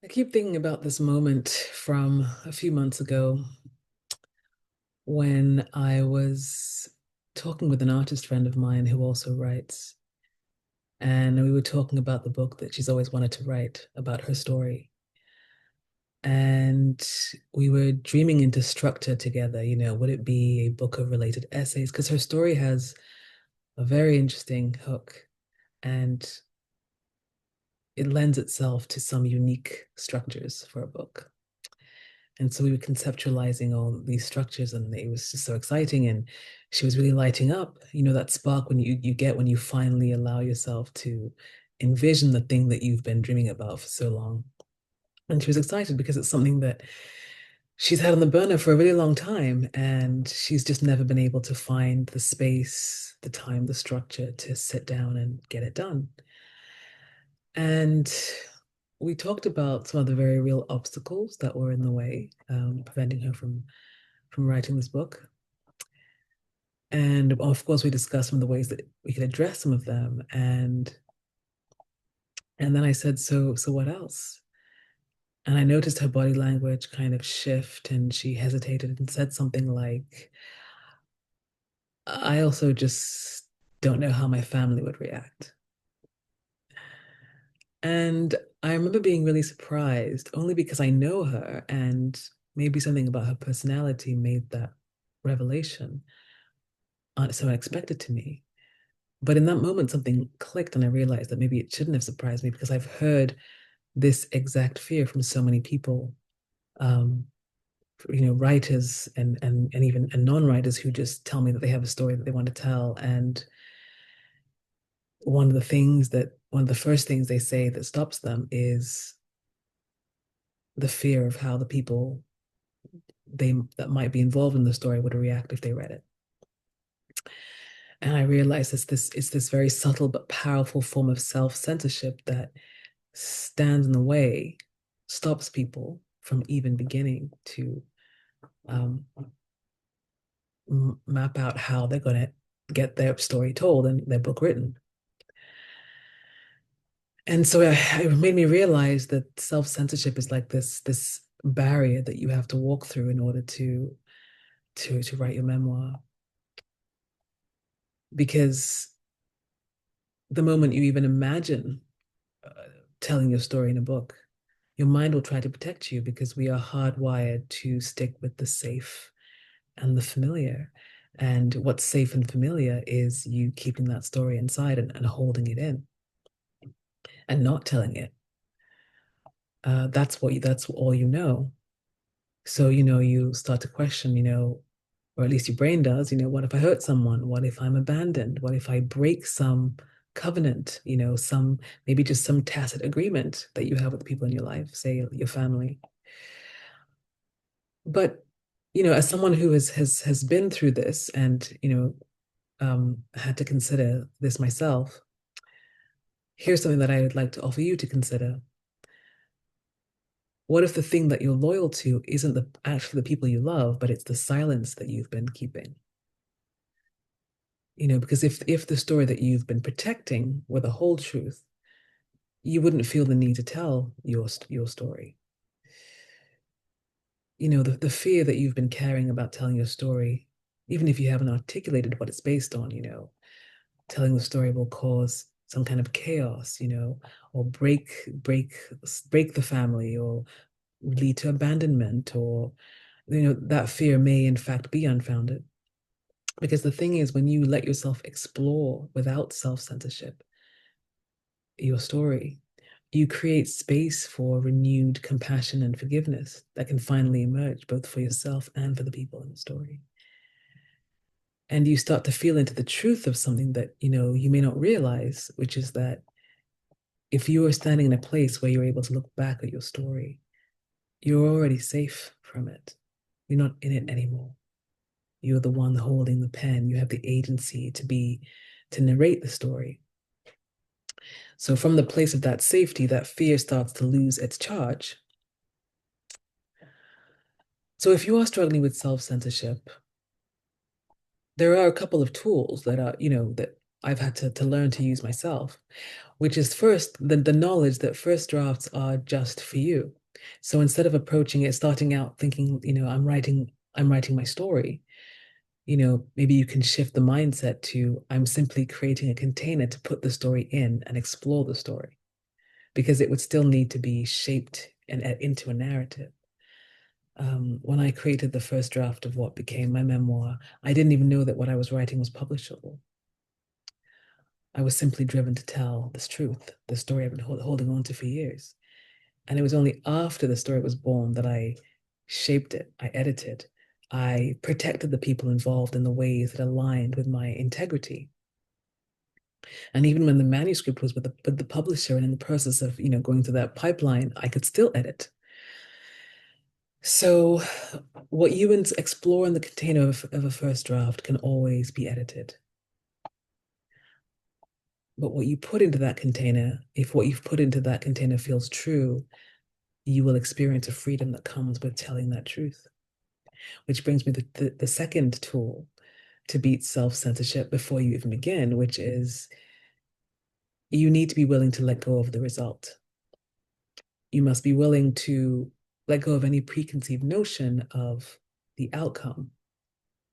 I keep thinking about this moment from a few months ago when I was talking with an artist friend of mine who also writes. And we were talking about the book that she's always wanted to write about her story. And we were dreaming into structure together. Would it be a book of related essays? Because her story has a very interesting hook and it lends itself to some unique structures for a book. And so we were conceptualizing all these structures, and it was just so exciting. And she was really lighting up, that spark when you get when you finally allow yourself to envision the thing that you've been dreaming about for so long. And she was excited because it's something that she's had on the burner for a really long time, and she's just never been able to find the space, the time, the structure to sit down and get it done. And we talked about some of the very real obstacles that were in the way, preventing her from writing this book. And of course, we discussed some of the ways that we could address some of them. And then I said, so what else? And I noticed her body language kind of shift, and she hesitated and said something like, I also just don't know how my family would react. And I remember being really surprised, only because I know her, and maybe something about her personality made that revelation so unexpected to me. But in that moment, something clicked, and I realized that maybe it shouldn't have surprised me because I've heard this exact fear from so many people, um, writers and even and non-writers who just tell me that they have a story that they want to tell. And one of the first things they say that stops them is the fear of how the people they that might be involved in the story would react if they read it. And I realized it's this very subtle but powerful form of self-censorship that stands in the way, stops people from even beginning to um, map out how they're going to get their story told and their book written. And so it made me realize that self-censorship is like this barrier that you have to walk through in order to write your memoir. Because the moment you even imagine uh, telling your story in a book, your mind will try to protect you because we are hardwired to stick with the safe and the familiar. And what's safe and familiar is you keeping that story inside and holding it in and not telling it. That's all you know. So, you start to question, or at least your brain does, what if I hurt someone? What if I'm abandoned? What if I break some covenant, maybe just some tacit agreement that you have with people in your life, say your family. But, as someone who has been through this and, had to consider this myself, here's something that I would like to offer you to consider. What if the thing that you're loyal to isn't actually the people you love, but it's the silence that you've been keeping? Because if the story that you've been protecting were the whole truth, you wouldn't feel the need to tell your story. The fear that you've been carrying about telling your story, even if you haven't articulated what it's based on, telling the story will cause some kind of chaos, or break the family, or lead to abandonment, or that fear may in fact be unfounded. Because the thing is, when you let yourself explore without self-censorship your story, you create space for renewed compassion and forgiveness that can finally emerge both for yourself and for the people in the story. And you start to feel into the truth of something that you may not realize, which is that if you are standing in a place where you're able to look back at your story, you're already safe from it. You're not in it anymore. You're the one holding the pen. You have the agency to narrate the story. So from the place of that safety, that fear starts to lose its charge. So if you are struggling with self-censorship, there are a couple of tools that are, that I've had to learn to use myself, which is first the knowledge that first drafts are just for you. So instead of approaching it, starting out thinking, I'm writing my story, maybe you can shift the mindset to I'm simply creating a container to put the story in and explore the story because it would still need to be shaped and into a narrative. When I created the first draft of what became my memoir, I didn't even know that what I was writing was publishable. I was simply driven to tell this truth, the story I've been holding on to for years. And it was only after the story was born that I shaped it, I edited, I protected the people involved in the ways that aligned with my integrity. And even when the manuscript was with the publisher and in the process of, going through that pipeline, I could still edit. So what you explore in the container of a first draft can always be edited. But what you put into that container, if what you've put into that container feels true, you will experience a freedom that comes with telling that truth. Which brings me to the second tool to beat self-censorship before you even begin, which is you need to be willing to let go of the result. You must be willing to let go of any preconceived notion of the outcome.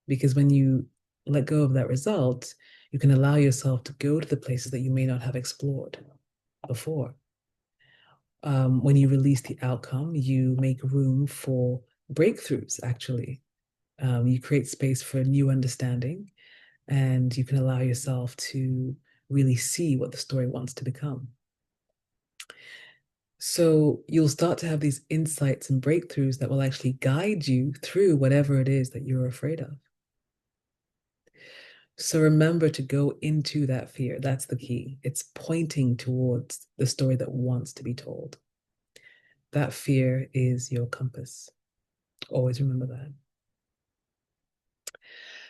Because when you let go of that result, you can allow yourself to go to the places that you may not have explored before. When you release the outcome, you make room for breakthroughs, actually. You create space for new understanding, and you can allow yourself to really see what the story wants to become. So you'll start to have these insights and breakthroughs that will actually guide you through whatever it is that you're afraid of. So remember to go into that fear. That's the key. It's pointing towards the story that wants to be told. That fear is your compass. Always remember that.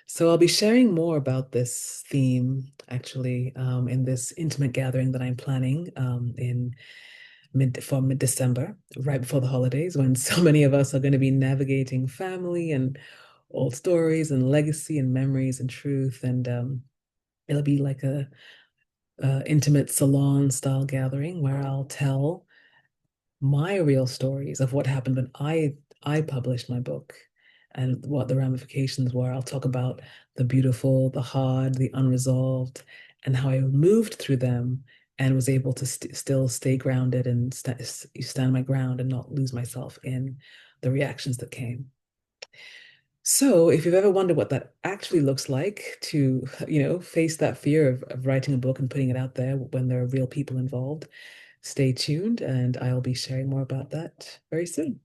So I'll be sharing more about this theme actually in this intimate gathering that I'm planning in mid-December, right before the holidays, when so many of us are going to be navigating family and old stories and legacy and memories and truth. And it'll be like a intimate salon style gathering where I'll tell my real stories of what happened when I published my book and what the ramifications were. I'll talk about the beautiful, the hard, the unresolved, and how I moved through them and was able to still stay grounded and stand my ground and not lose myself in the reactions that came. So, if you've ever wondered what that actually looks like to, face that fear of writing a book and putting it out there when there are real people involved, stay tuned and I'll be sharing more about that very soon.